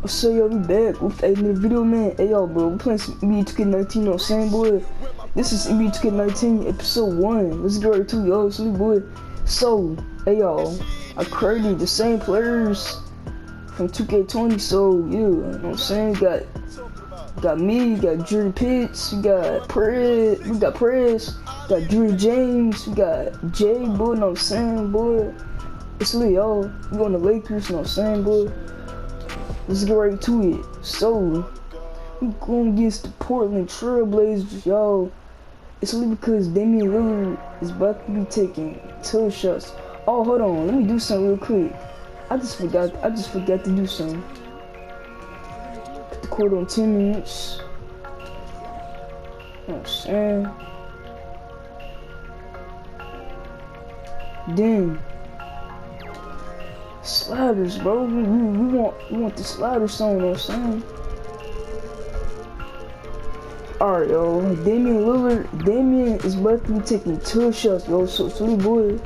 So yo, we back with another video, man. Hey yo, bro, we playing some NBA 2K19, you know what I'm saying, boy? This is NBA 2K19 episode 1. Let's get right to it, yo, so boy. So, hey y'all, I created the same players from 2K20, so yeah, you know what I'm saying? Got me, got Drew Pitts, we got Prez, got Drew James, we got Jay, boy, you know what I'm saying, boy? It's lit, yo. We going to Lakers, you know what I'm saying, boy? Let's get right to it. So, we going against the Portland Trailblazers, y'all. It's only because Damian Lillard is about to be taking 2 shots. Oh, hold on. Let me do something real quick. I just forgot to do something. Put the court on 10 minutes. You know what I'm saying? Then, sliders, bro. We want the slider song, you know what I'm saying? Alright, yo. Damian is about to be taking 2 shots, yo. So, sweet boy.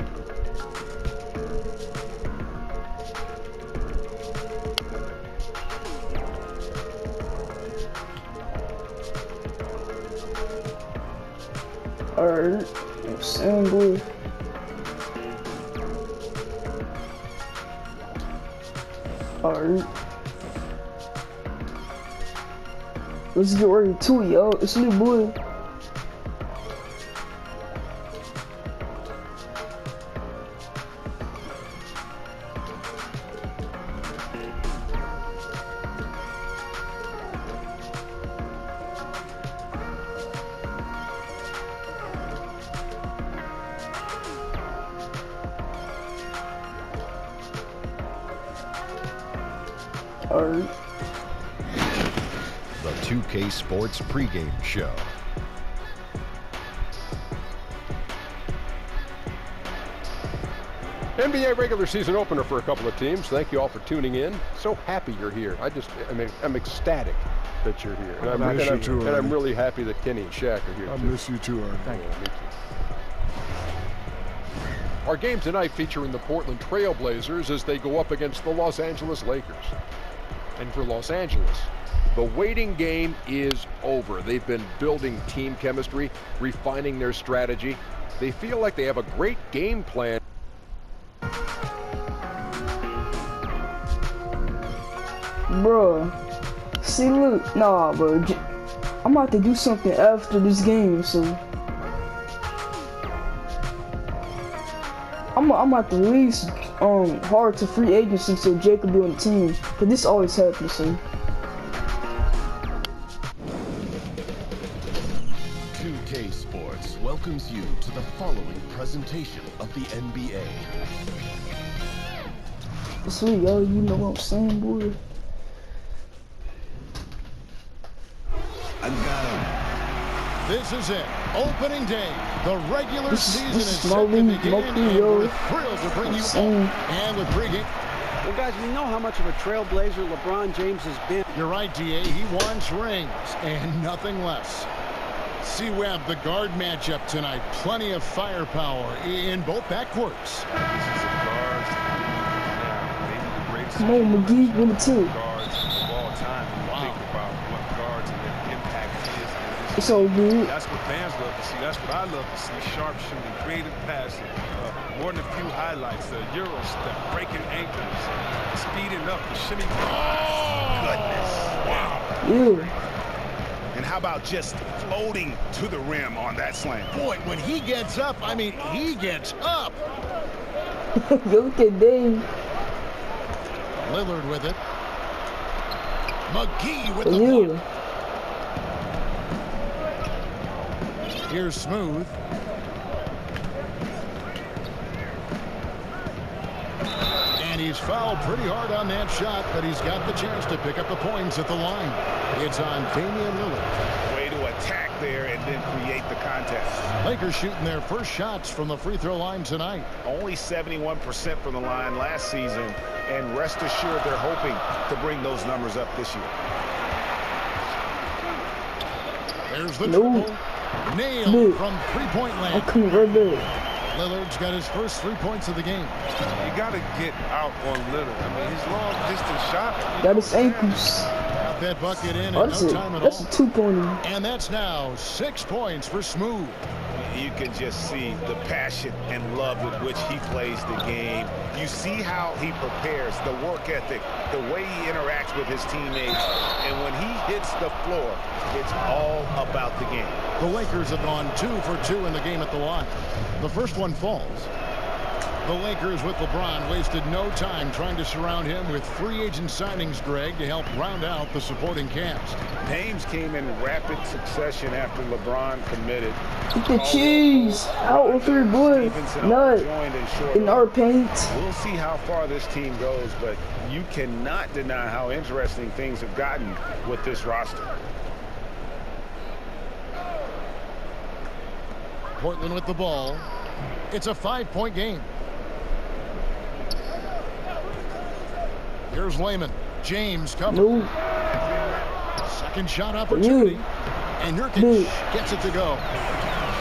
Alright, you know what I'm saying, boy. Alright. Let's get ready to it, yo. It's new boy. Alright. The 2K Sports pregame show. NBA regular season opener for a couple of teams. Thank you all for tuning in. So happy you're here. I'm ecstatic that you're here. And I'm really happy that Kenny and Shaq are here. I too. miss you too, Ernie. Thank you. Me too. Our game tonight featuring the Portland Trailblazers as they go up against the Los Angeles Lakers. And for Los Angeles, the waiting game is over. They've been building team chemistry, refining their strategy. They feel like they have a great game plan. Bro. See, look. Nah, bro. I'm about to do something after this game, so. I'm about to release hard to free agency so Jake will be on the team. But this always happens, so. 2K Sports welcomes you to the following presentation of the NBA. Sweet, yo, you know what I'm saying, boy. I got him. This is it. Opening day. The regular season is set to begin, and we're thrilled to bring you home. And with pregame. Well, guys, we know how much of a trailblazer LeBron James has been. You're right, DA. He wants rings and nothing less. C-Web, the guard matchup tonight. Plenty of firepower in both backcourts. Come on, McGee, win the two. It's all good. That's what fans love to see. That's what I love to see. Sharp shooting, creative passing, more than a few highlights. The Euro step, breaking ankles, speeding up, the shimmy. Oh, goodness. Wow. Ew. And how about just floating to the rim on that slam? Boy, when he gets up, I mean, he gets up. Look at Dame. Lillard with it. McGee with the Ew. Here's Smooth. And he's fouled pretty hard on that shot, but he's got the chance to pick up the points at the line. It's on Damian Lillard. Way to attack there and then create the contest. Lakers shooting their first shots from the free throw line tonight. Only 71% from the line last season, and rest assured they're hoping to bring those numbers up this year. There's the dribble. Nailed from three-point land. I'm coming right back. Lillard's got his first 3 points of the game. You got to get out on Lillard. I mean, his long distance shot. Got his ankles. Got that bucket in That's no time at that's all. a 2-pointer. And that's now 6 points for Smooth. You can just see the passion and love with which he plays the game. You see how he prepares, the work ethic, the way he interacts with his teammates. And when he hits the floor, it's all about the game. The Lakers have gone 2 for 2 in the game at the line. The first one falls. The Lakers with LeBron wasted no time trying to surround him with free agent signings, Greg, to help round out the supporting cast. Names came in rapid succession after LeBron committed. Get the cheese out with your boy. Nut in our paint. We'll see how far this team goes, but you cannot deny how interesting things have gotten with this roster. Portland with the ball. It's a 5-point game. Here's Layman. James covered. No. Second shot opportunity. And Nurkic gets it to go.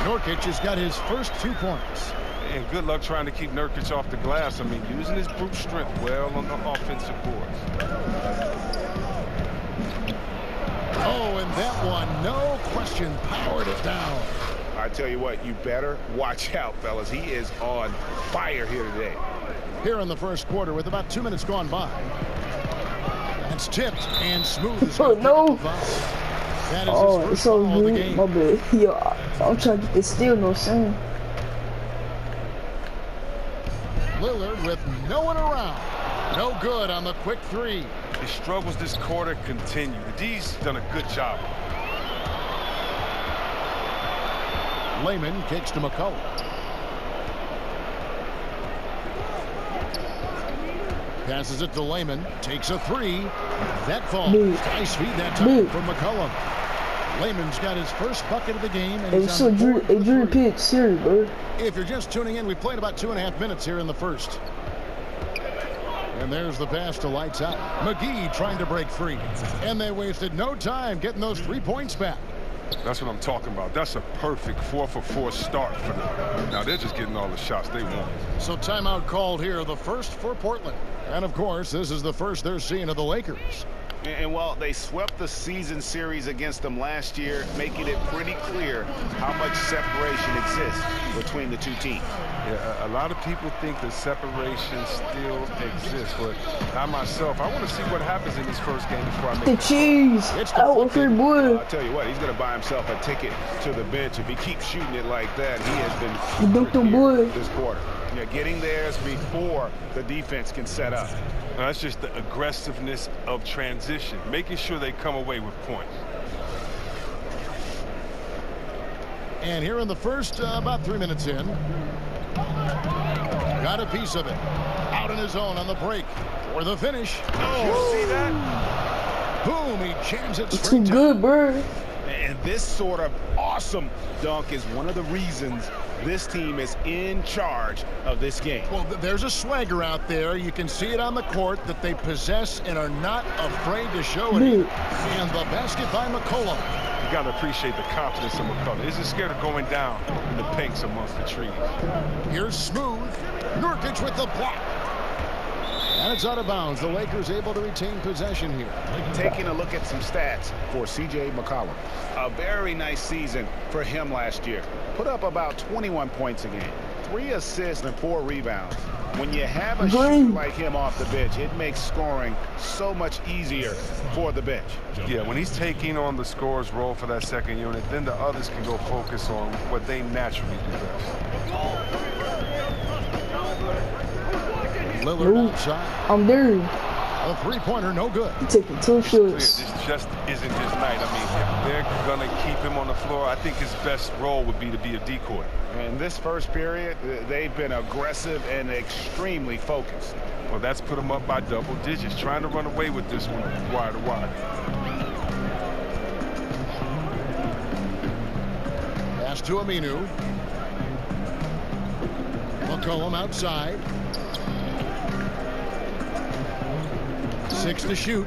Nurkic has got his first 2 points. And good luck trying to keep Nurkic off the glass. I mean, using his brute strength well on the offensive boards. Oh, and that one, no question, powered it down. I tell you what, you better watch out, fellas. He is on fire here today. Here in the first quarter with about 2 minutes gone by. It's tipped and Smooth is Oh, no. That is Oh, his it's first so foul of the good. game. My bad. Yo, I'm trying to get this steal, no saying. Lillard with no one around. No good on the quick 3. His struggles this quarter continue. The D's done a good job. Layman kicks to McCullough. Passes it to Layman. Takes a 3. That falls. Nice feed that time from McCullough. Layman's got his first bucket of the game. And Hey, so Drew Pitt, serious, bro. If you're just tuning in, we played about 2.5 minutes here in the first. And there's the pass to Lights Out. McGee trying to break free. And they wasted no time getting those 3 points back. That's what I'm talking about. That's a perfect 4-for-4 start for them. Now they're just getting all the shots they want. So timeout called here, the first for Portland. And of course, this is the first they're seeing of the Lakers. And while they swept the season series against them last year, making it pretty clear how much separation exists between the two teams. Yeah, a lot of people think the separation still exists, but I myself, I want to see what happens in this first game before I make The cheese out with your boy. I'll tell you what, he's going to buy himself a ticket to the bench. If he keeps shooting it like that, he has been this quarter. Yeah, getting theirs before the defense can set up. Now, that's just the aggressiveness of transition, making sure they come away with points. And here in the first, about 3 minutes in, got a piece of it. Out in his own on the break for the finish. Oh, you see that? Boom, he jams it Too straight good, bro. And this sort of awesome dunk is one of the reasons this team is in charge of this game. Well, there's a swagger out there. You can see it on the court that they possess and are not afraid to show it. And the basket by McCullough. You got to appreciate the confidence of McCullough. Isn't scared of going down in the pinks amongst the trees. Here's Smooth. Nurkic with the block. And it's out of bounds. The Lakers able to retain possession here. Taking a look at some stats for C.J. McCollum. A very nice season for him last year. Put up about 21 points a game, 3 assists and 4 rebounds. When you have a shooter like him off the bench, it makes scoring so much easier for the bench. Yeah, when he's taking on the scorer's role for that second unit, then the others can go focus on what they naturally do best. Lillard outside. I'm there. A 3-pointer, no good. He's taking 2 shots. This just isn't his night. I mean, if they're going to keep him on the floor, I think his best role would be to be a decoy. In this first period, they've been aggressive and extremely focused. Well, that's put them up by double digits, trying to run away with this one wire to wire. Pass to Aminu. McCollum outside. 6 to shoot.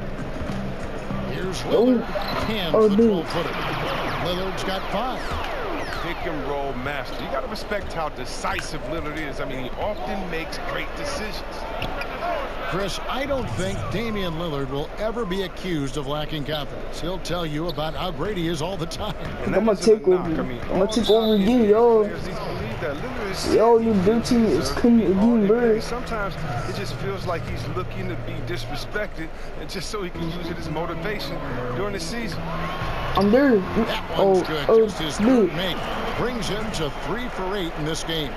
Here's Lillard. Hands the 12-footer. Lillard's got 5. pick-and-roll master. You got to respect how decisive Lillard is. I mean, he often makes great decisions. Chris, I don't think Damian Lillard will ever be accused of lacking confidence. He'll tell you about how great he is all the time. And I'm gonna take over. I'm gonna take over again, y'all. Yo, your blue team is coming again, bro. Sometimes it just feels like he's looking to be disrespected, and just so he can use it as motivation during the season. I'm there. That one's good. Just his third make brings him to 3 for 8 in this game.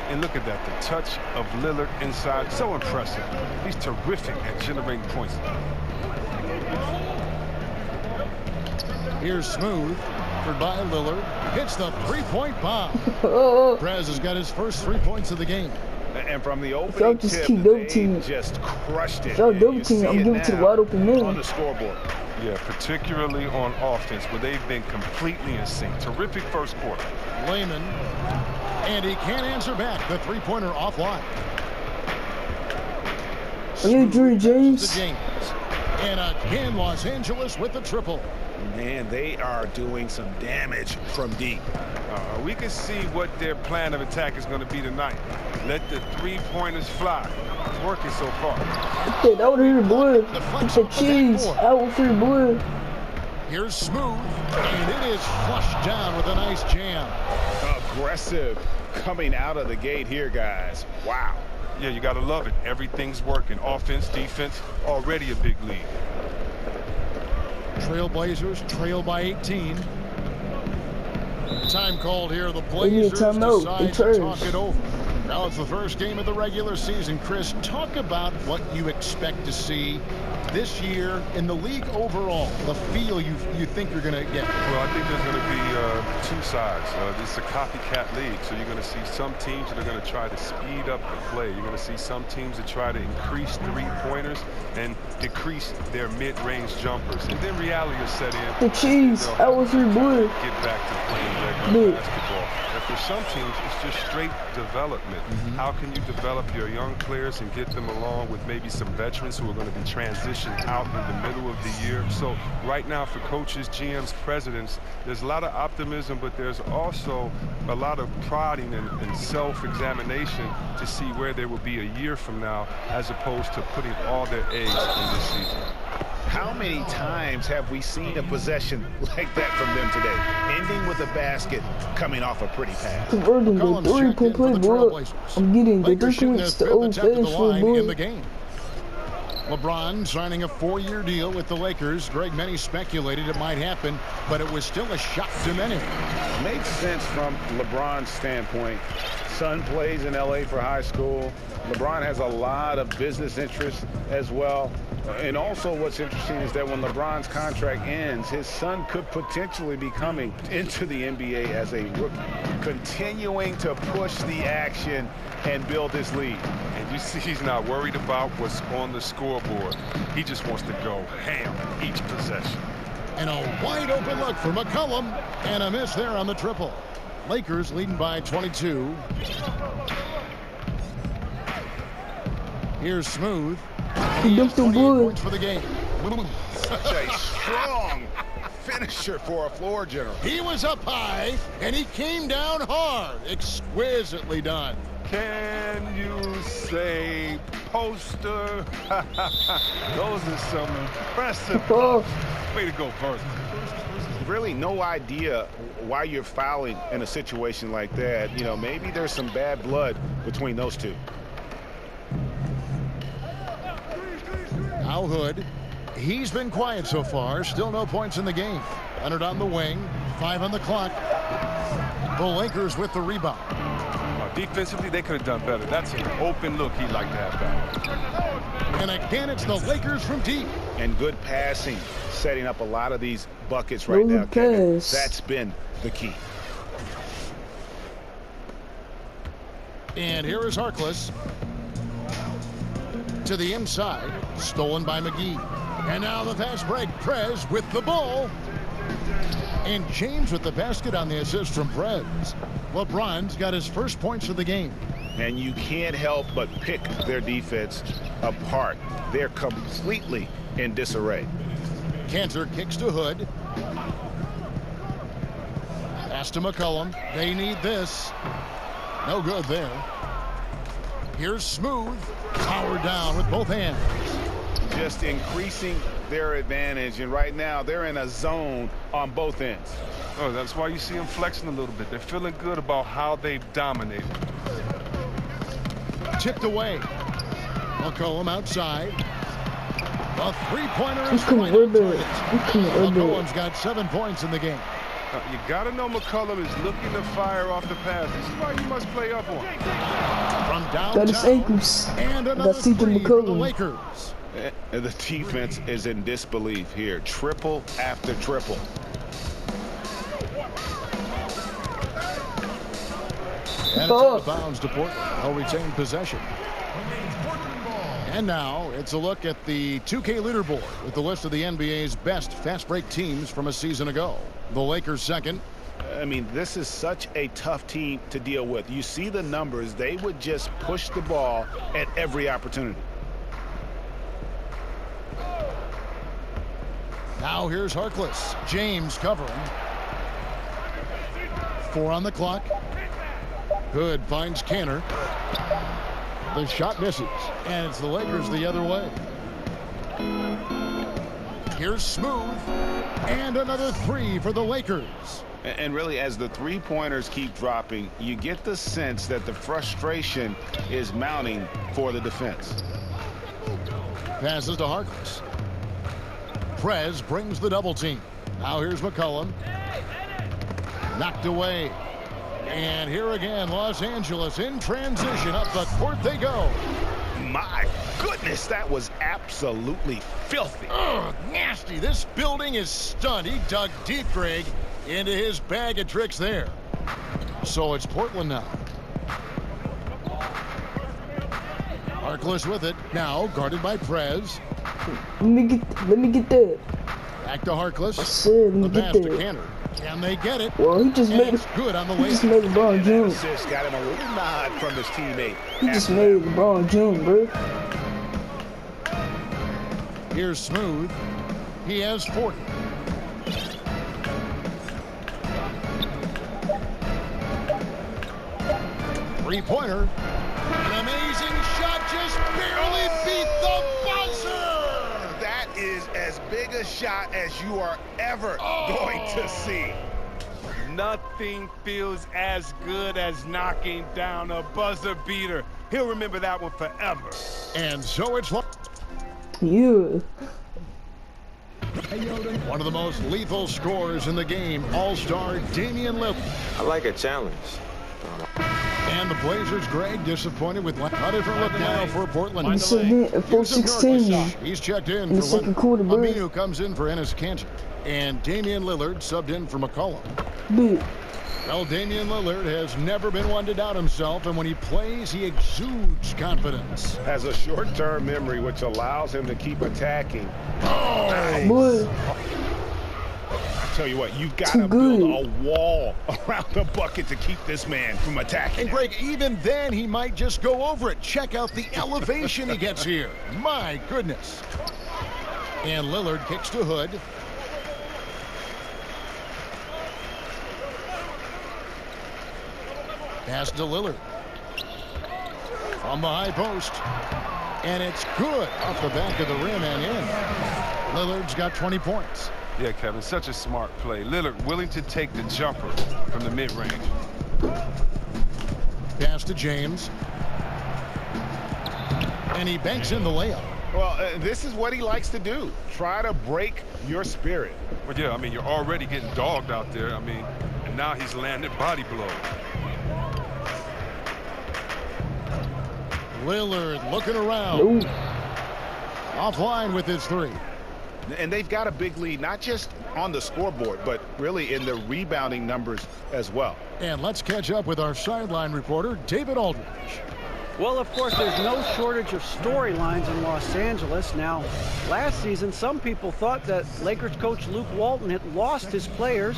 And look at that, the touch of Lillard inside, so impressive. He's terrific at generating points. Here's Smooth, covered by Lillard, hits the three-point bomb. Prez has got his first 3 points of the game. And from the opening just tip, keep double teaming. they just crushed it. If y'all double You team, see I'm it giving it to the now wide open man. on the scoreboard. Yeah, particularly on offense, where they've been completely in sync. Terrific first quarter. Layman, and he can't answer back. The three-pointer offline. Are you Drew James? To James. And again, Los Angeles with the triple. Man, they are doing some damage from deep. We can see what their plan of attack is going to be tonight. Let the three-pointers fly. It's working so far. Get out here, boy. Get the cheese out here, boy. Here's Smooth, and it is flushed down with a nice jam. Aggressive coming out of the gate here, guys. Wow. Yeah, you got to love it. Everything's working. Offense, defense, already a big lead. Trailblazers trail by 18. Time called here. The Blazers decide to talk it over. Now it's the first game of the regular season. Chris, talk about what you expect to see this year in the league overall, the feel you think you're going to get. Well, I think there's going to be two sides. It's a copycat league, so you're going to see some teams that are going to try to speed up the play. You're going to see some teams that try to increase three-pointers and decrease their mid-range jumpers. And then reality will set in. The cheese, I was your boy. Get back to playing regular basketball. And for some teams, it's just straight development. How can you develop your young players and get them along with maybe some veterans who are going to be transitioned out in the middle of the year? So right now for coaches, GMs, presidents, there's a lot of optimism, but there's also a lot of prodding and self-examination to see where they will be a year from now, as opposed to putting all their eggs in this season. How many times have we seen a possession like that from them today? Ending with a basket, coming off a pretty pass. Converting the three-point play, boy. I'm getting the 3 points to old-fashioned, boy. In the game. LeBron signing a 4-year deal with the Lakers. Greg, many speculated it might happen, but it was still a shock to many. Makes sense from LeBron's standpoint. Son plays in LA for high school. LeBron has a lot of business interests as well. And also what's interesting is that when LeBron's contract ends, his son could potentially be coming into the NBA as a rookie, continuing to push the action and build this lead. And you see he's not worried about what's on the scoreboard. He just wants to go ham each possession. And a wide open look for McCollum, and a miss there on the triple. Lakers leading by 22. Here's Smooth. He has 28 points for the game. Such a strong finisher for a floor general. He was up high, and he came down hard. Exquisitely done. Can you say poster? Those are some impressive. Way to go, Verse. Really no idea why you're fouling in a situation like that. You know, maybe there's some bad blood between those two. Al Hood, he's been quiet so far. Still no points in the game. Leonard on the wing, 5 on the clock. The Lakers with the rebound. Defensively, they could have done better. That's an open look he'd like to have back. And again, it's the Lakers from deep. And good passing, setting up a lot of these buckets right now, Kevin. That's been the key. And here is Harkless. To the inside, stolen by McGee. And now the fast break. Prez with the ball. And James with the basket on the assist from Prez. LeBron's got his first points of the game. And you can't help but pick their defense apart. They're completely in disarray. Cantor kicks to Hood. Pass to McCollum. They need this. No good there. Here's Smooth. Powered down with both hands. Just increasing their advantage, and right now they're in a zone on both ends. Oh, that's why you see them flexing a little bit. They're feeling good about how they've dominated. Tipped away. McCollum outside. A three-pointer is Come right on, on target. McCollum's McCollum's got 7 points in the game. You got to know McCollum is looking to fire off the pass. This is why you must play up on. From got downtown. his ankles. And another That's CJ three for the McCollum. Lakers. The defense is in disbelief here. Triple after triple. And it's out of bounds to Portland. They'll retain possession. And now it's a look at the 2K leaderboard with the list of the NBA's best fast break teams from a season ago. The Lakers second. I mean, this is such a tough team to deal with. You see the numbers. They would just push the ball at every opportunity. Now here's Harkless. James covering. 4 on the clock. Hood finds Canner. The shot misses. And it's the Lakers the other way. Here's Smooth. And another 3 for the Lakers. And really, as the three-pointers keep dropping, you get the sense that the frustration is mounting for the defense. Passes to Harkless. Prez brings the double team. Now here's McCollum. Knocked away. And here again, Los Angeles in transition. Up the court they go. My goodness, that was absolutely filthy. Ugh, nasty. This building is stunned. He dug deep, Greg, into his bag of tricks there. So it's Portland now. Harkless with it. Now guarded by Prez. Let me get that. Back to Harkless. I said, let me The get pass to that. Canner. Can they get it? Well, he just And made it's good on the he just way. made LeBron jump. Assist got him a little nod from his teammate. He just made LeBron jump, bro. Here's Smooth. He has 40. Three-pointer. An amazing shot, just barely beat the buzzer. That is as big a shot as you are ever going to see. Nothing feels as good as knocking down a buzzer beater. He'll remember that one forever. And so it's Yeah. one of the most lethal scorers in the game, all-star Damian Lillard. I like a challenge. And the Blazers, Greg, disappointed with a different look now for Portland. He said that at 4:16 He's checked in in the for second quarter, bro. Aminu comes in for Enes Kanter. And Damian Lillard subbed in for McCollum. Dude, Well, Damian Lillard has never been one to doubt himself, and when he plays, he exudes confidence. Has a short-term memory, which allows him to keep attacking. boy, Tell you what, you've got Too to build good. a wall around the bucket to keep this man from attacking. And Greg, even then, he might just go over it. Check out the elevation he gets here. My goodness. And Lillard kicks to Hood. Pass to Lillard. From the high post. And it's good off the back of the rim and in. Lillard's got 20 points. Yeah, Kevin, such a smart play. Lillard willing to take the jumper from the mid-range. Pass to James. And he banks in the layup. Well, this is what he likes to do. Try to break your spirit. Well, yeah, I mean, you're already getting dogged out there. I mean, and now he's landed body blows. Lillard looking around. ooh, Offline with his 3. And they've got a big lead, not just on the scoreboard, but really in the rebounding numbers as well. And let's catch up with our sideline reporter, David Aldridge. Well, of course, there's no shortage of storylines in Los Angeles. Now, last season, some people thought that Lakers coach Luke Walton had lost his players,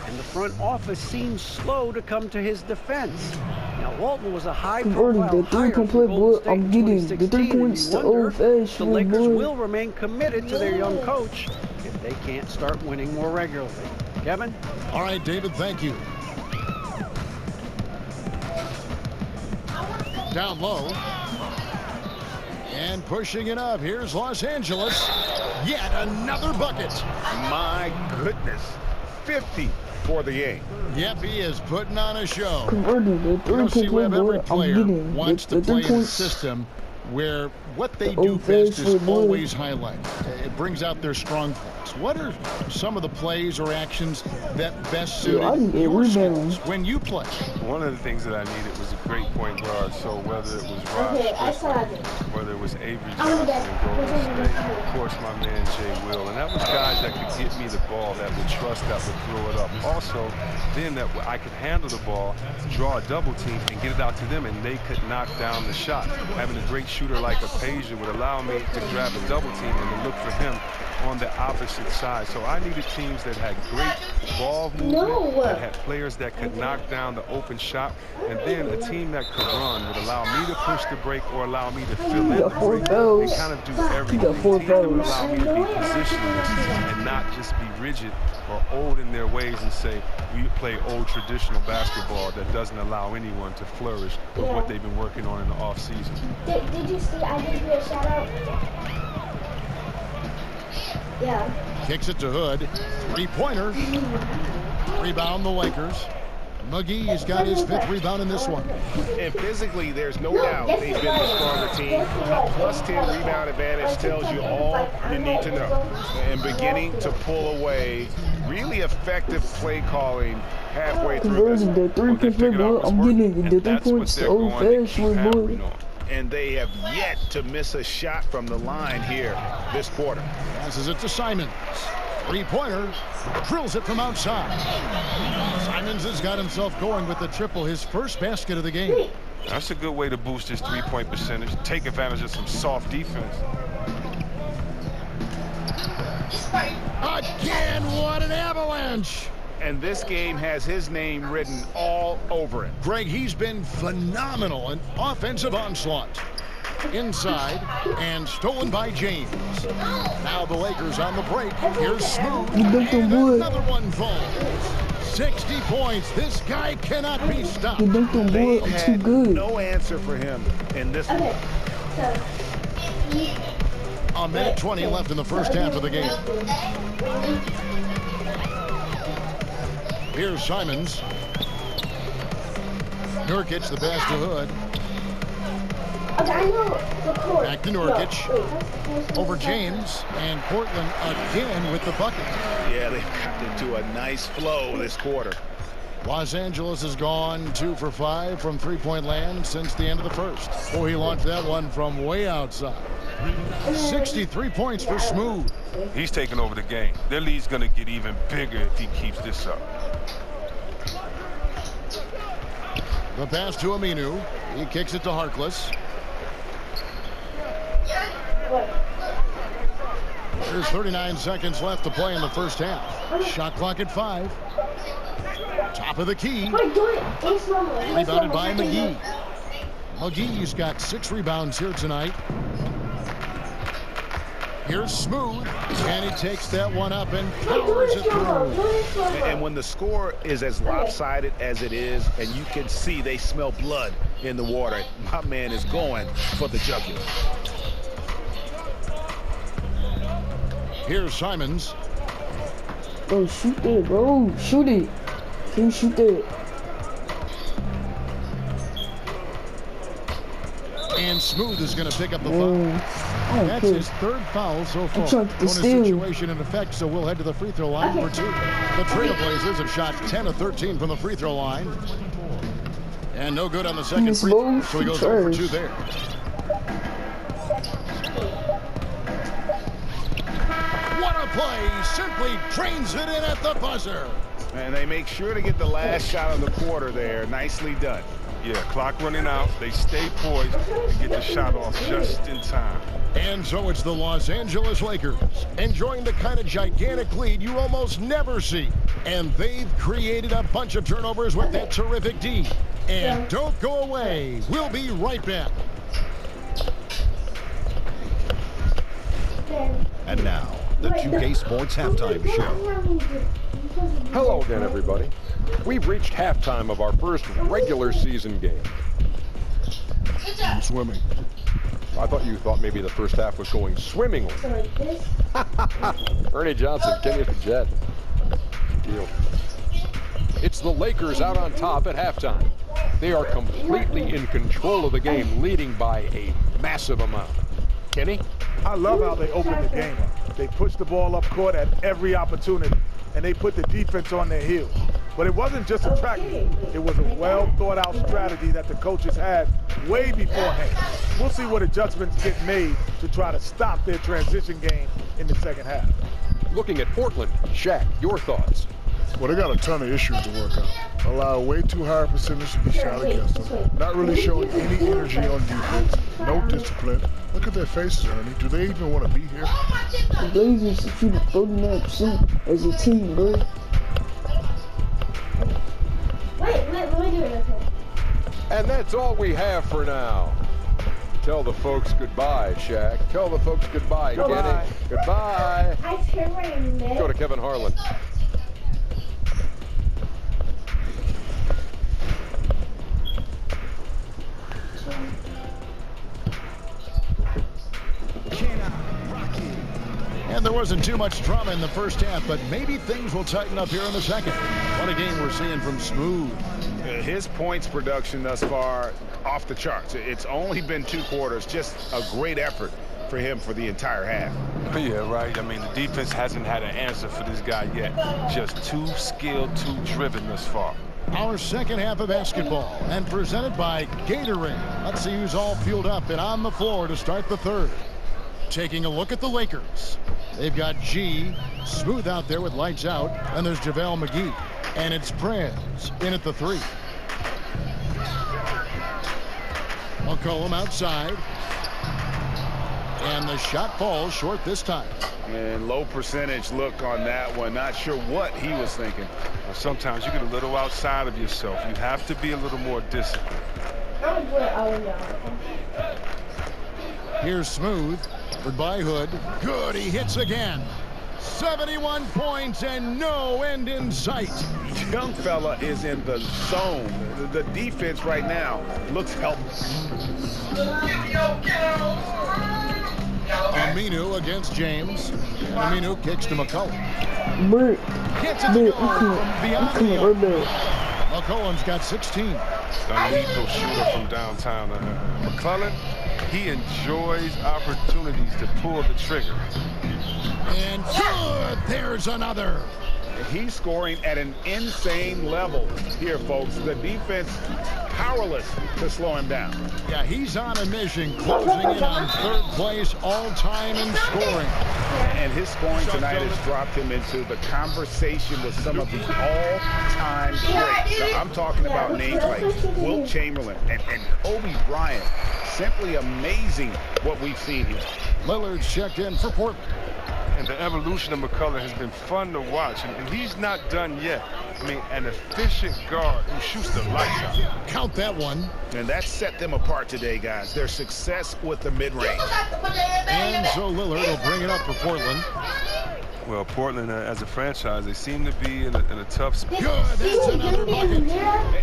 and the front office seemed slow to come to his defense. Now, Walton was a high-profile converted that hire three-point for play, Golden boy. State I'm in getting the 3 2016, points and to you wonder old fashioned, if the Lakers boy. will remain committed to their young coach if they can't start winning more regularly. Kevin? All right, David, thank you. down low. And pushing it up. Here's Los Angeles. Yet another bucket. My goodness. 50 for the game. Yep, he is putting on a show. Converting the You know, see, three-point Webb, every boy. I'm player getting wants the to play in a 3 points. system where what they The do old best is fashioned boy. always highlight. It brings out their strong points. What are some of the plays or actions that best suited I can get your rebounds. skills when you play? One of the things that I needed was a great point guard. So whether it was Rod Strickland, whether it was Avery Johnson in Golden State, of course my man Jay Will, and that was guys that could get me the ball, that would trust, that would throw it up. Also, then that I could handle the ball, draw a double team, and get it out to them, and they could knock down the shot. Having a great shooter like Apasia would allow me to grab a double team and then look for him on the opposite side. So I needed teams that had great ball movement, that had players that could knock down the open shot, and then a team that could run would allow me to push the break or allow me to fill in the got 4 break and fouls. kind of do He everything. got 4 Teams that would fouls. allow me to be positionless and not just be rigid or old in their ways and say we play old traditional basketball that doesn't allow anyone to flourish with what they've been working on in the off season. Did you see I gave you a shout out? Yeah. Kicks it to Hood. Three-pointer. Rebound the Lakers. McGee's got his 5th rebound in this one. And physically, there's no doubt they've been the stronger team. A plus 10 rebound advantage tells you all you need to know. And beginning to pull away really effective play calling halfway through this. Converting the 3-point boy. I'm getting the 3 points. The old fashioned boy. And they have yet to miss a shot from the line here this quarter. Passes it to Simons. Three-pointer. Drills it from outside. Simons has got himself going with the triple, his first basket of the game. That's a good way to boost his three-point percentage. Take advantage of some soft defense. Again, what an avalanche. And this game has his name written all over it. Greg, he's been phenomenal. An offensive onslaught. Inside and stolen by James. Now the Lakers on the break. Here's Smooth. And another one falls. 60 points. This guy cannot be stopped. The Duncan boy, They I'm too had good. no answer for him in this one. A minute 20 left in the first half of the game. Here's Simons. Nurkic, the pass to Hood. Back to Nurkic. Over James. And Portland again with the bucket. Yeah, they've got into a nice flow this quarter. Los Angeles has gone 2 for 5 from three-point land since the end of the first. Oh, he launched that one from way outside. 63 points for Smooth. He's taking over the game. Their lead's going to get even bigger if he keeps this up. The pass to Aminu. He kicks it to Harkless. There's 39 seconds left to play in the first half. Shot clock at 5. Top of the key. Rebounded by McGee. McGee's got 6 rebounds here tonight. Here's Smooth, and he takes that one up and powers it through. And when the score is as lopsided as it is, and you can see they smell blood in the water, my man is going for the jugular. Here's Simons. Bro, shoot that, bro. Shoot it. Can you shoot that? And Smooth is going to pick up the foul. That's his 3rd foul so far. trying to get the Bonus steal. situation in effect, so we'll head to the free throw line for 2. The Trailblazers have shot 10 of 13 from the free throw line. And no good on the second Miss free throw, Lowe, so he goes trash. 0 for 2 there. What a play! Simply drains it in at the buzzer. And they make sure to get the last shot of the quarter there. Nicely done. Yeah, clock running out. They stay poised and get the shot off just in time. And so it's the Los Angeles Lakers enjoying the kind of gigantic lead you almost never see. And they've created a bunch of turnovers with that terrific D. And don't go away. We'll be right back. And now, the 2K Sports Halftime Show. Hello again, everybody. We've reached halftime of our first regular season game. I'm swimming. I thought you thought maybe the first half was going swimmingly. So like this. Ernie Johnson, Kenny the Jet. Deal. It's the Lakers out on top at halftime. They are completely in control of the game, leading by a massive amount. Kenny? I love how they opened the game up. They pushed the ball up court at every opportunity, and they put the defense on their heels. But it wasn't just a track meet. It was a well-thought-out strategy that the coaches had way beforehand. We'll see what adjustments get made to try to stop their transition game in the second half. Looking at Portland, Shaq, your thoughts? Well, they got a ton of issues to work out. Allow way too high a percentage to be shot against them. Not really showing any energy on defense. No discipline. Look at their faces, Ernie. Do they even want to be here? The Blazers shooting 49% as a team, bro. Wait, let me do it. Okay. And that's all we have for now. Tell the folks goodbye, Shaq. Tell the folks goodbye, Goodbye. Kenny. Goodbye. I turn my neck. Go to Kevin Harlan. And there wasn't too much drama in the first half, but maybe things will tighten up here in the second. What a game we're seeing from Smooth. His points production thus far off the charts. It's only been 2 quarters. Just a great effort for him for the entire half. Yeah, right. I mean, the defense hasn't had an answer for this guy yet. Just too skilled, too driven thus far. Our second half of basketball, and presented by Gatorade. Let's see who's all fueled up and on the floor to start the third. Taking a look at the Lakers. They've got G, Smooth out there with lights out, and there's JaVale McGee. And it's Prez in at the 3. McCollum outside. And the shot falls short this time. And low percentage look on that one. Not sure what he was thinking. Well, sometimes you get a little outside of yourself. You have to be a little more disciplined. Here's Smooth. By Hood. Good, he hits again. 71 points and no end in sight. Young fella is in the zone. The defense right now looks helpless. Aminu against James. Aminu kicks to McCollum. Bert, Gets it to go from beyond the arc. Bert. McCollum's got 16. A lethal shooter from downtown. McClellan, he enjoys opportunities to pull the trigger. And good, there's another. He's scoring at an insane level here, folks. The defense powerless to slow him down. Yeah, he's on a mission, closing in on 3rd place all-time in scoring. And his scoring tonight has dropped him into the conversation with some of the all-time greats. Now, I'm talking about names like Wilt Chamberlain and Kobe Bryant. Simply amazing what we've seen here. Lillard's checked in for Portland. And the evolution of McCullough has been fun to watch, and he's not done yet. I mean, an efficient guard who shoots the lights out. Count that one. And that set them apart today, guys. Their success with the mid-range. And so Lillard will bring it up for Portland. Well, Portland, as a franchise, they seem to be in a tough spot. Good, that's another bucket.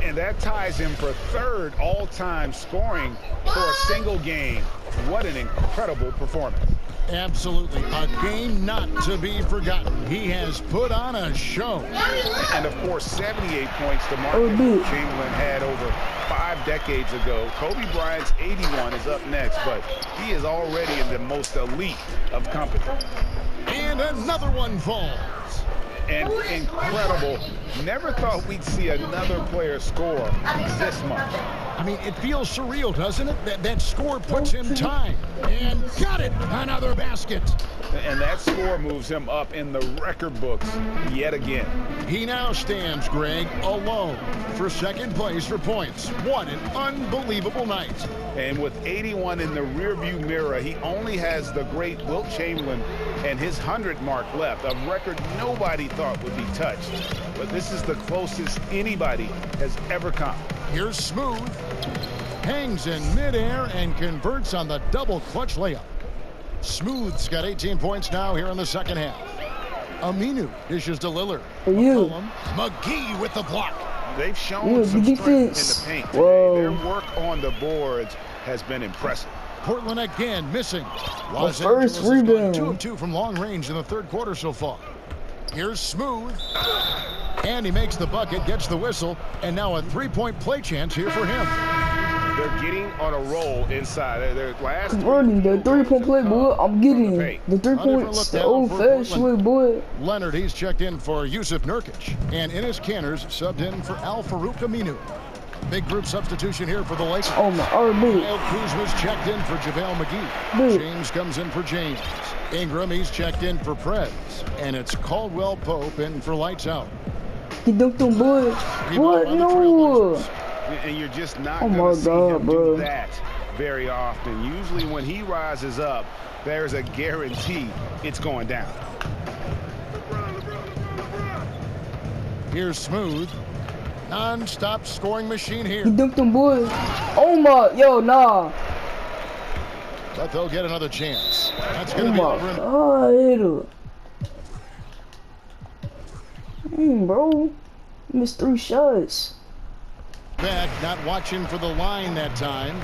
And that ties him for 3rd all-time scoring for a single game. What an incredible performance. Absolutely. A game not to be forgotten. He has put on a show. And, of course, 78 points to mark Wilt Chamberlain had over 5 decades ago. Kobe Bryant's 81 is up next, but he is already in the most elite of company. And another one falls. And incredible. Never thought we'd see another player score this much. I mean, it feels surreal, doesn't it? That score puts him tied. And got it! Another basket. And that score moves him up in the record books yet again. He now stands, Greg, alone for 2nd place for points. What an unbelievable night. And with 81 in the rearview mirror, he only has the great Wilt Chamberlain and his 100 mark left, a record nobody thought would be touched. But this is the closest anybody has ever come. Here's Smooth. Hangs in midair and converts on the double clutch layup. Smooth's got 18 points now here in the second half. Aminu dishes to Lillard. McGee with the block. They've shown some strength in the paint today. Their work on the boards has been impressive. Portland again missing. Los Angeles has gone 2 of 2 from long range in the third quarter so far. Here's Smooth. And he makes the bucket, gets the whistle, and now a three-point play chance here for him. They're getting on a roll inside. Their last converting the three-point play, boy. I'm getting the 3 points the old-fashioned way, boy. Leonard, he's checked in for Yusuf Nurkic. And Enes Canners subbed in for Al-Farouq Aminu. Big group substitution here for the Lakers. Oh my RB. Kyle Kuzma's checked in for JaVale McGee. Dude. James comes in for James. Ingram, he's checked in for Prez. And it's Caldwell Pope in for Lights Out. He dunked on boy. What? No. And you're just not oh going to see him bro. do that very often. Usually when he rises up, there's a guarantee it's going down. Here's Smooth. Non-stop scoring machine here. He dunked on boy. Oh my, yo, nah. But they'll get another chance. That's going to be over. Bro. Missed 3 shots. Back, not watching for the line that time.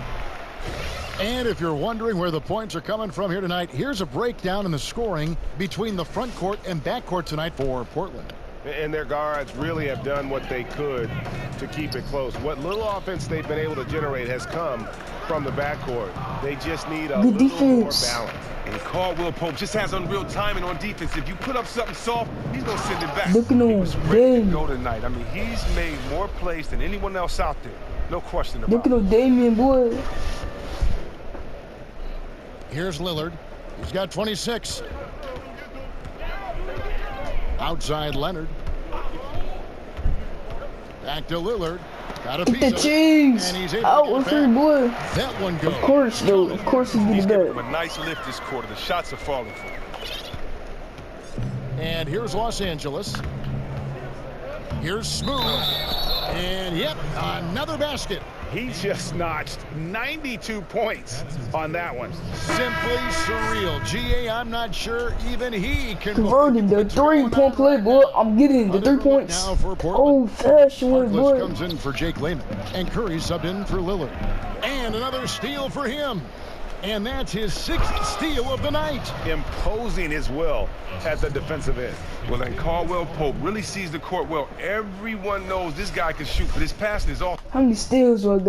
And if you're wondering where the points are coming from here tonight, here's a breakdown in the scoring between the front court and back court tonight for Portland. And their guards really have done what they could to keep it close. What little offense they've been able to generate has come from the backcourt. They just need a little more balance. And Caldwell Pope just has unreal timing on defense. If you put up something soft, he's going to send it back. Looking he was ready to go tonight. I mean, he's made more plays than anyone else out there. No question about it. Looking on Damian, boy. Here's Lillard. He's got 26. Outside Leonard. Back to Lillard. Got a piece the cheese. And he's able out to with get his boy. That one goes. Of course, though. Of course he's He's getting giving back. him a nice lift this quarter. The shots are falling for him. And here's Los Angeles. Here's Smooth. And yep, another basket. He just notched 92 points on that one. Simply surreal. GA, I'm not sure even he can converting the 3-point play, boy. I'm getting the 3 points. Old-fashioned way, boy. Comes in for Jake Layman. And Curry subbed in for Lillard. And another steal for him. And that's his 6th steal of the night. Imposing his will at the defensive end. Well, and Caldwell Pope really sees the court well. Everyone knows this guy can shoot, but his passing is off. How many steals do I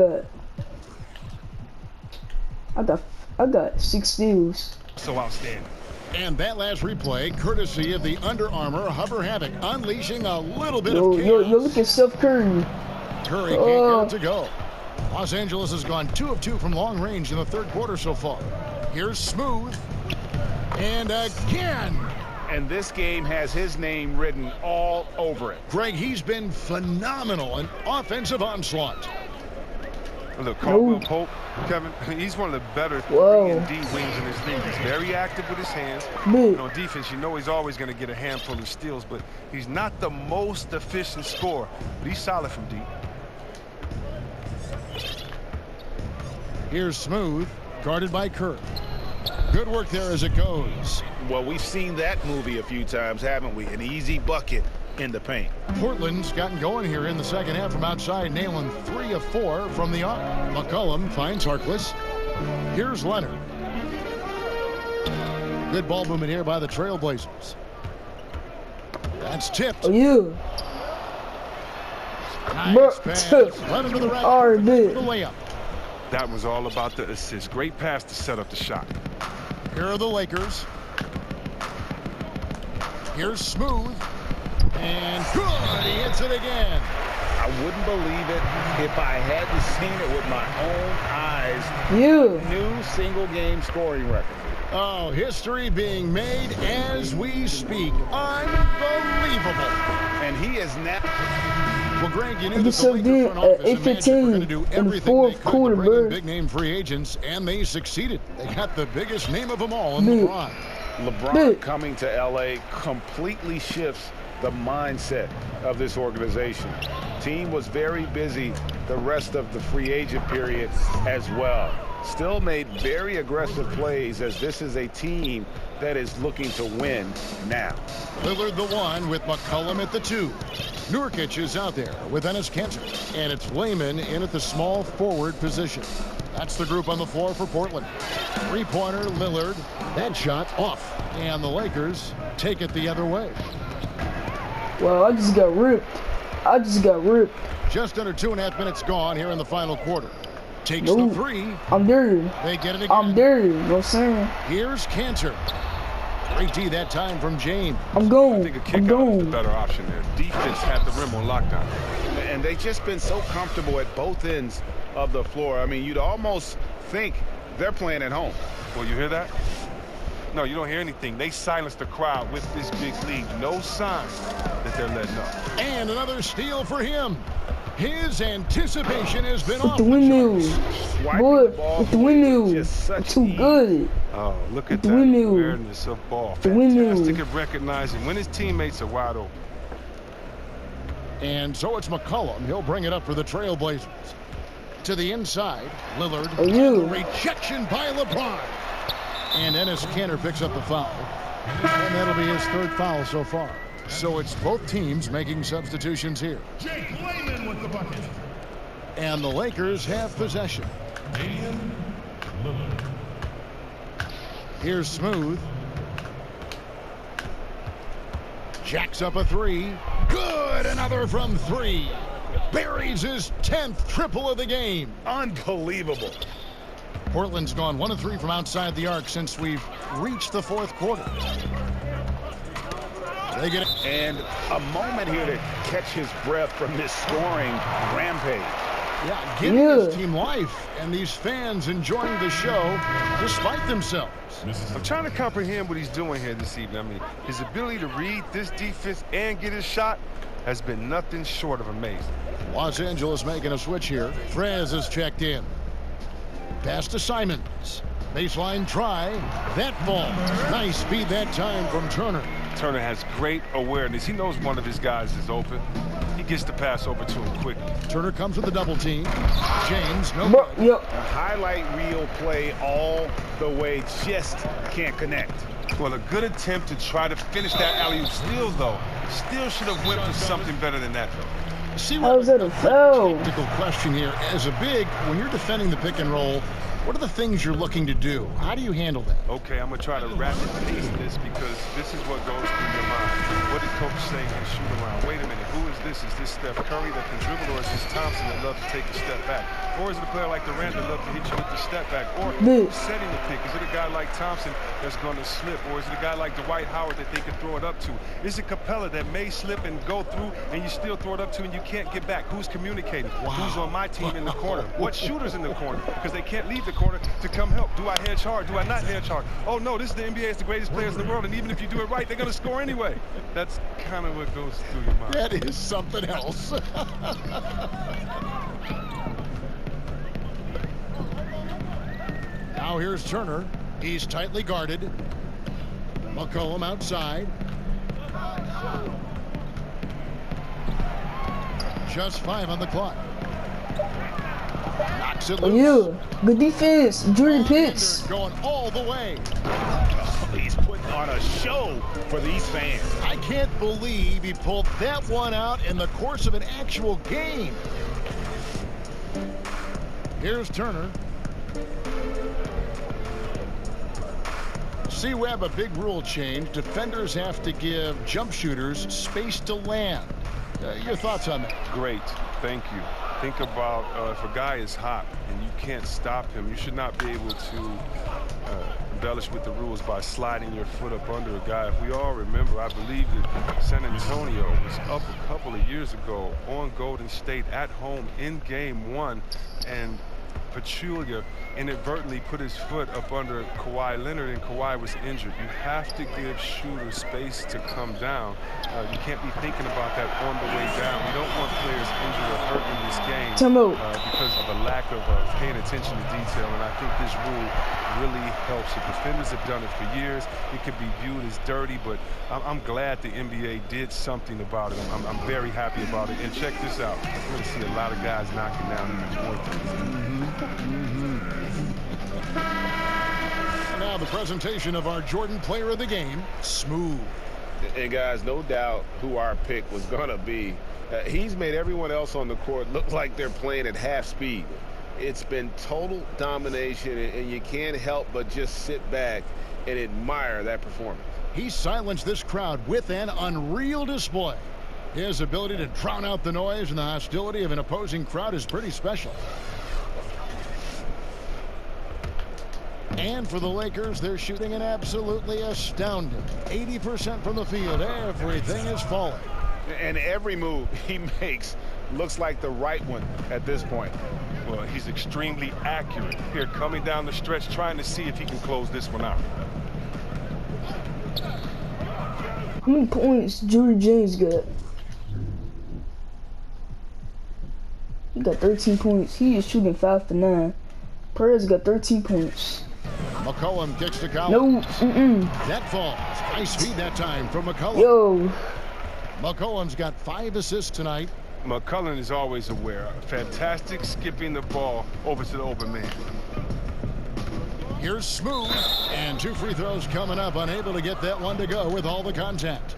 got? I got 6 steals. So outstanding. And that last replay, courtesy of the Under Armour Hover Havoc, unleashing a little bit of chaos. Yo, look at Steph Curry. Curry can't get it to go. Los Angeles has gone 2 of 2 from long range in the third quarter so far. Here's Smooth. And again. And this game has his name written all over it. Greg, he's been phenomenal. An offensive onslaught. Look, Caldwell Pope, Kevin, he's one of the better 3 and D wings in this league. He's very active with his hands. On defense, you know he's always going to get a handful of steals, but he's not the most efficient scorer. But he's solid from deep. Here's Smooth, guarded by Kerr. Good work there as it goes. Well, we've seen that movie a few times, haven't we? An easy bucket in the paint. Portland's gotten going here in the second half from outside, nailing 3 of 4 from the arc. McCollum finds Harkless. Here's Leonard. Good ball movement here by the Trailblazers. That's tipped. Oh, yeah. Nice pass. Right into the rack for the layup. That was all about the assist. Great pass to set up the shot. Here are the Lakers. Here's Smooth. And good. He hits it again. I wouldn't believe it if I hadn't seen it with my own eyes. New single-game scoring record. Oh, history being made as we speak. Unbelievable. And he is now... Well, Greg, you knew that the Lakers front office and management were going to do everything they could to bring in big-name free agents, and they succeeded. They got the biggest name of them all in LeBron. LeBron coming to L.A. completely shifts the mindset of this organization. Team was very busy the rest of the free agent period as well. Still made very aggressive plays as this is a team that is looking to win now. Lillard the 1 with McCollum at the 2. Nurkic is out there with Enes Kanter. And it's Layman in at the small forward position. That's the group on the floor for Portland. Three-pointer, Lillard. That shot off. And the Lakers take it the other way. Well, I just got ripped. Just under 2.5 minutes gone here in the final quarter. Takes Nope. the three. I'm dirty. They get it again. I'm dirty. You know what I'm saying? Here's Cantor. Great D that time from James. I'm going. I think a kickout is the better option there. Defense had the rim on lockdown. And they've just been so comfortable at both ends of the floor. I mean, you'd almost think they're playing at home. Well, you hear that? No, you don't hear anything. They silenced the crowd with this big lead. No sign that they're letting up. And another steal for him. His anticipation has been With off the windmill. Boy, with the windmill. I'm too good. Oh, look at The that windmill. awareness of ball. The windmill. Fantastic at recognizing when his teammates are wide open. And so it's McCollum. He'll bring it up for the Trailblazers. To the inside, Lillard. Oh, you. Rejection by LeBron. And Enes Kanter picks up the foul. And that'll be his third foul so far. So it's both teams making substitutions here. Jake Layman with the bucket. And the Lakers have possession. Damian Lillard. Here's Smooth. Jacks up a three. Good. Another from three. Buries his 10th triple of the game. Unbelievable. Portland's gone 1 of 3 from outside the arc since we've reached the fourth quarter. They get it. And a moment here to catch his breath from this scoring rampage. Yeah, giving his team life, and these fans enjoying the show despite themselves. I'm trying to comprehend what he's doing here this evening. I mean, his ability to read this defense and get his shot has been nothing short of amazing. Los Angeles making a switch here. Frez is checked in. Pass to Simons. Baseline try. That ball. Nice speed that time from Turner. Turner has great awareness. He knows one of his guys is open. He gets the pass over to him quickly. Turner comes with the double team. James, no good. Yep. A highlight reel play all the way, just can't connect. Well, a good attempt to try to finish that alley-oop steal, though. Still should have went for something better than that, though. See How is that a foul? Technical question here. As a big, when you're defending the pick and roll, what are the things you're looking to do? How do you handle that? Okay, I'm going to try to rapid pace this because this is what goes through your mind. What did coach say in shoot around? Wait a minute, who is this? Is this Steph Curry that can dribble, or is this Thompson that loves to take a step back? Or is it a player like Durant that loves to hit you with the step back? Or who's setting the pick? Is it a guy like Thompson that's going to slip? Or is it a guy like Dwight Howard that they can throw it up to? Is it Capella that may slip and go through and you still throw it up to and you can't get back? Who's communicating? Wow. Who's on my team in the corner? What shooter's in the corner? Because they can't leave the corner to come help. Do I hedge hard? Do I not hedge hard? Oh, no, this is the NBA. It's the greatest players in the world, and even if you do it right, they're going to score anyway. That's kind of what goes through your mind. That is something else. Now here's Turner. He's tightly guarded. McCollum outside. Just 5 on the clock. Knocks it loose. Yeah, good defense. Jordan Pitts. Going all the way. He's putting on a show for these fans. I can't believe he pulled that one out in the course of an actual game. Here's Turner. C-Web, a big rule change. Defenders have to give jump shooters space to land. Your thoughts on that? Great. Thank you. Think about if a guy is hot and you can't stop him, you should not be able to embellish with the rules by sliding your foot up under a guy. If we all remember, I believe that San Antonio was up a couple of years ago on Golden State at home in Game 1, and Pachulia inadvertently put his foot up under Kawhi Leonard, and Kawhi was injured. You have to give shooters space to come down. You can't be thinking about that on the way down. We don't want players injured or hurt in this game because of a lack of paying attention to detail, and I think this rule really helps. The defenders have done it for years. It could be viewed as dirty, but I'm glad the NBA did something about it. I'm very happy about it. And check this out. We're going to see a lot of guys knocking down these Now the presentation of our Jordan Player of the Game, Smooth. And guys, no doubt who our pick was going to be. He's made everyone else on the court look like they're playing at half speed. It's been total domination, and you can't help but just sit back and admire that performance. He silenced this crowd with an unreal display. His ability to drown out the noise and the hostility of an opposing crowd is pretty special. And for the Lakers, they're shooting an absolutely astounding 80% from the field. Everything is falling. And every move he makes looks like the right one at this point. Well, he's extremely accurate here, coming down the stretch, trying to see if he can close this one out. How many points Jordan James got? He got 13 points. He is shooting 5 for 9. Perez got 13 points. McCollum kicks to Collins. No, That falls. High speed that time from McCollum. Yo. McCollum's got 5 assists tonight. McCullen is always aware. Fantastic skipping the ball over to the open man. Here's Smooth, and 2 free throws coming up, unable to get that one to go with all the contact.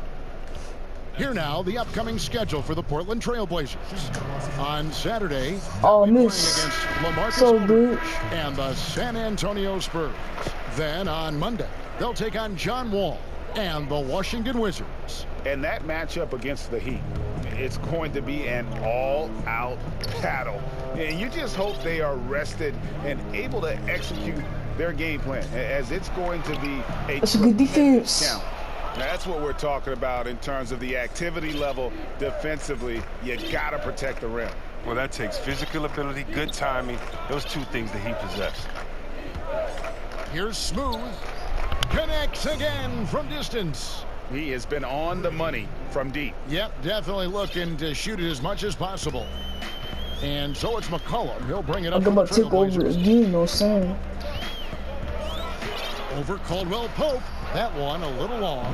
Here now, the upcoming schedule for the Portland Trail Blazers. On Saturday, Oh, they'll be miss. playing against LaMarcus So Aldridge good. and the San Antonio Spurs. Then on Monday, they'll take on John Wall and the Washington Wizards. And that matchup against the Heat, it's going to be an all-out battle. And you just hope they are rested and able to execute their game plan, as it's going to be That's a good defense. challenge. That's what we're talking about in terms of the activity level defensively. You got to protect the rim. Well, that takes physical ability, good timing. Those 2 things that he possesses. Here's Smooth. Connects again from distance. He has been on the money from deep. Yep, definitely looking to shoot it as much as possible. And so it's McCollum. He'll bring it up. I'm about to take over again, no son. Over Caldwell Pope. That one a little long.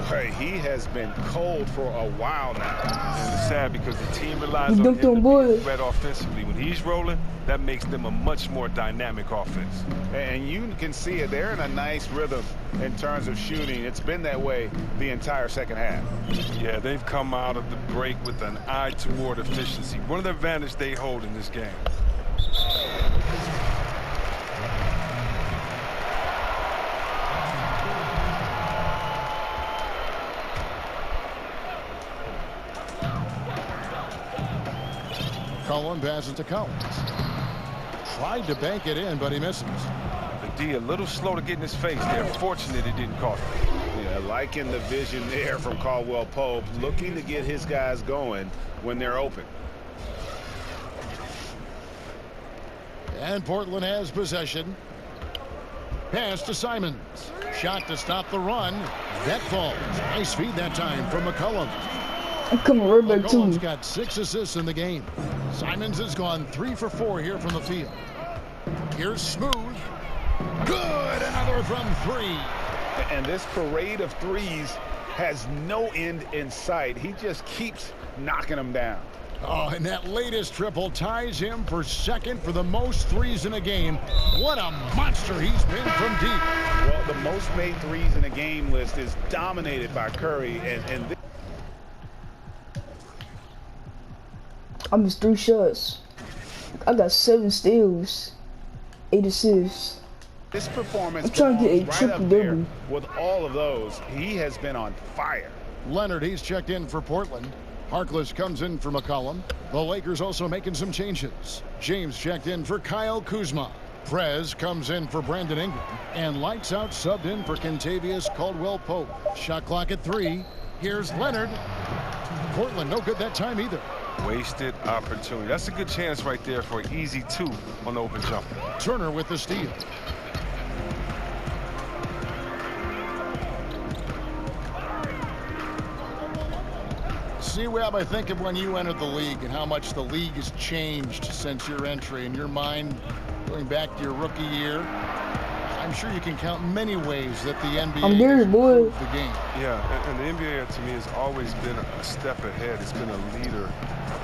Boy, he has been cold for a while now. And it's sad because the team relies You on him dunked to on be boy. a threat offensively. When he's rolling, that makes them a much more dynamic offense. And you can see it. They're in a nice rhythm in terms of shooting. It's been that way the entire second half. Yeah, they've come out of the break with an eye toward efficiency. One of the advantages they hold in this game. Cullen passes to Collins. Tried to bank it in, but he misses. The D a little slow to get in his face. They're fortunate it didn't cost them. Yeah, liking the vision there from Caldwell Pope, looking to get his guys going when they're open. And Portland has possession. Pass to Simons. Shot to stop the run. That falls. Nice feed that time from McCollum. I'm coming right back to McCollum's you. got 6 assists in the game. Simons has gone 3 for 4 here from the field. Here's Smooth. Good. Another from 3. And this parade of threes has no end in sight. He just keeps knocking them down. Oh, and that latest triple ties him for second for the most threes in a game. What a monster he's been from deep. Well, the most made threes in a game list is dominated by Curry, and I missed 3 shots. I got 7 steals, 8 assists. this performance I'm trying to get a belongs right up triple there double. with all of those. He has been on fire. Leonard, he's checked in for Portland. Harkless comes in for McCollum. The Lakers also making some changes. James checked in for Kyle Kuzma. Prez comes in for Brandon Ingram. And lights out subbed in for Kentavious Caldwell Pope. Shot clock at 3. Here's Leonard. Portland no good that time either. Wasted opportunity. That's a good chance right there for an easy 2 on the open jumper. Turner with the steal. See, Webb, I think of when you entered the league and how much the league has changed since your entry. In your mind, going back to your rookie year, I'm sure you can count many ways that the NBA I'm there, has boy. improved the game. Yeah, and the NBA to me has always been a step ahead. It's been a leader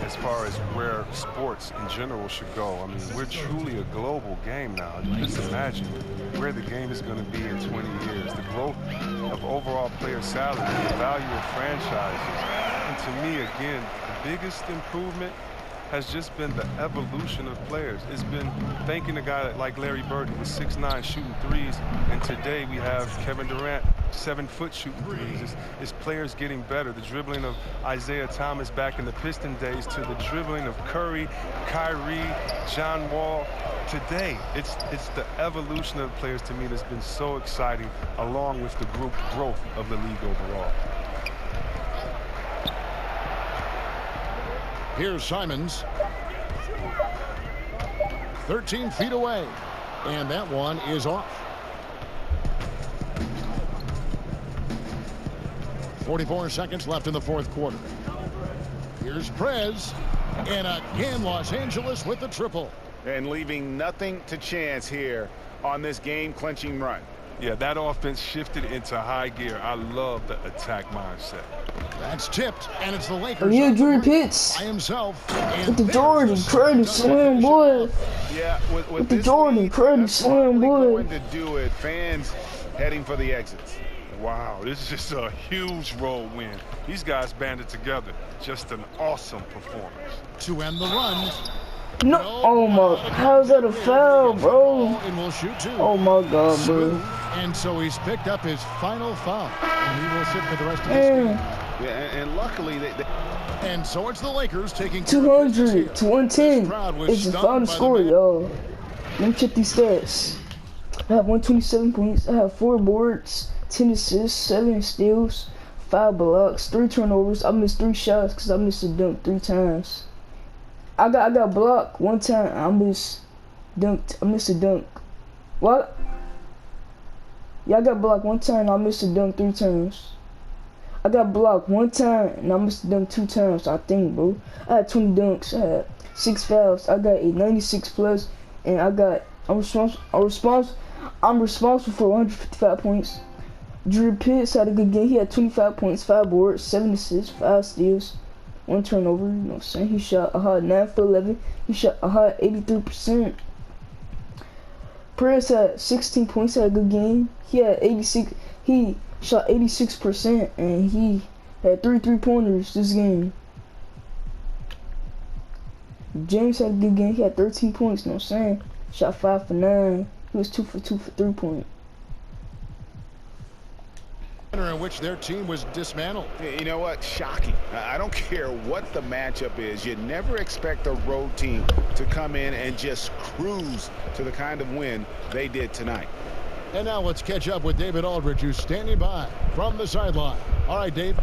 as far as where sports in general should go. I mean, we're truly a global game now. Just imagine where the game is going to be in 20 years. The growth of overall player salaries, the value of franchises. And to me, again, the biggest improvement has just been the evolution of players. It's been thanking a guy like Larry Bird, who was 6'9", shooting threes, and today we have Kevin Durant, 7-foot shooting threes. It's players getting better. The dribbling of Isaiah Thomas back in the Piston days to the dribbling of Curry, Kyrie, John Wall. Today, it's the evolution of the players to me that's been so exciting, along with the group growth of the league overall. Here's Simons. 13 feet away. And that one is off. 44 seconds left in the fourth quarter. Here's Prez. And again, Los Angeles with the triple. And leaving nothing to chance here on this game-clinching run. Yeah, that offense shifted into high gear. I love the attack mindset. That's tipped, and it's the Lakers. Yeah, Drew Pitts. By himself. With the Jordan, credit slam, boy. Yeah, with the Jordan, credit slam, boy. Going to do it. Fans heading for the exits. Wow, this is just a huge road win. These guys banded together. Just an awesome performance. To end the run. No, oh my, how's that a foul, bro? And we'll shoot two. Oh my God, bro. And so he's picked up his final foul. And he will sit for the rest of this game. Yeah, and luckily and so it's the Lakers taking 200 to 110. It's the final score, y'all. Let me check these stats. I have 127 points. I have 4 boards, 10 assists, 7 steals, 5 blocks, 3 turnovers. I missed 3 shots because I missed a dunk 3 times. I got blocked 1 time. I missed a dunk. What? Yeah, I got blocked 1 time. I missed a dunk 3 times. I got blocked 1 time and I missed a dunk 2 times. I think, bro. I had 20 dunks. I had 6 fouls. I got a 96 plus, and I'm responsible for 155 points. Drew Pitts had a good game. He had 25 points, 5 boards, 7 assists, 5 steals, 1 turnover. You know what I'm saying? He shot a hot 9 for 11. He shot a hot 83%. Perez had 16 points. Had a good game. He had 86. He shot 86%, and he had 3 3-pointers this game. James had a good game. He had 13 points. You know what I'm saying? Shot 5 for 9. He was 2 for 2 for 3-point. In which their team was dismantled. You know what? Shocking. I don't care what the matchup is. You never expect a road team to come in and just cruise to the kind of win they did tonight. And now let's catch up with David Aldridge, who's standing by from the sideline. All right, Dave.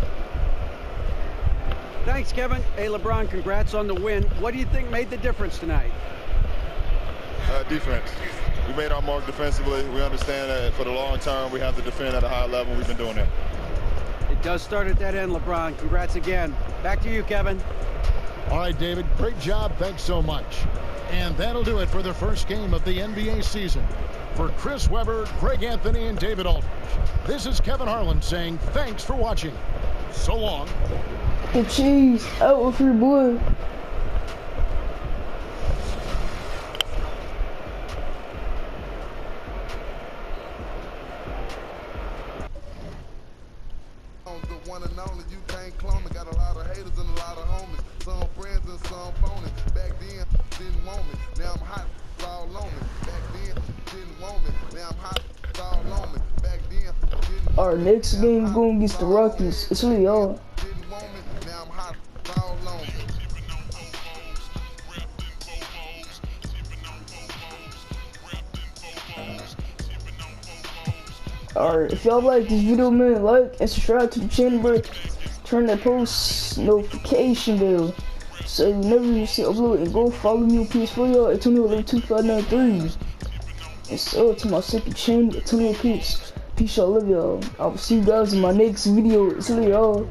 Thanks, Kevin. Hey, LeBron, congrats on the win. What do you think made the difference tonight? Defense. We made our mark defensively. We understand that for the long term, we have to defend at a high level. We've been doing that. It does start at that end, LeBron. Congrats again. Back to you, Kevin. All right, David. Great job. Thanks so much. And that'll do it for the first game of the NBA season. For Chris Webber, Greg Anthony, and David Aldridge, this is Kevin Harlan saying thanks for watching. So long. The cheese out with your boy. The one and only, you can't clone it. Got a lot of haters and a lot of homies. Some friends and some phony. Back then, didn't want me. Now I'm hot, it's all on me. Back then, didn't want me. Now I'm hot, it's all on me. Back then, didn't. Our next game going against the Rockets. It's really all. Didn't want me. Now I'm hot, it's all on me. Alright, if y'all like this video, man, like and subscribe to the channel, bro. Turn that post notification bell so you never see upload, and go follow me on PS4, y'all. Antonio 2593. And so to my second channel, Antonio Pitts. Peace, y'all. Love y'all. I will see you guys in my next video. It's really all.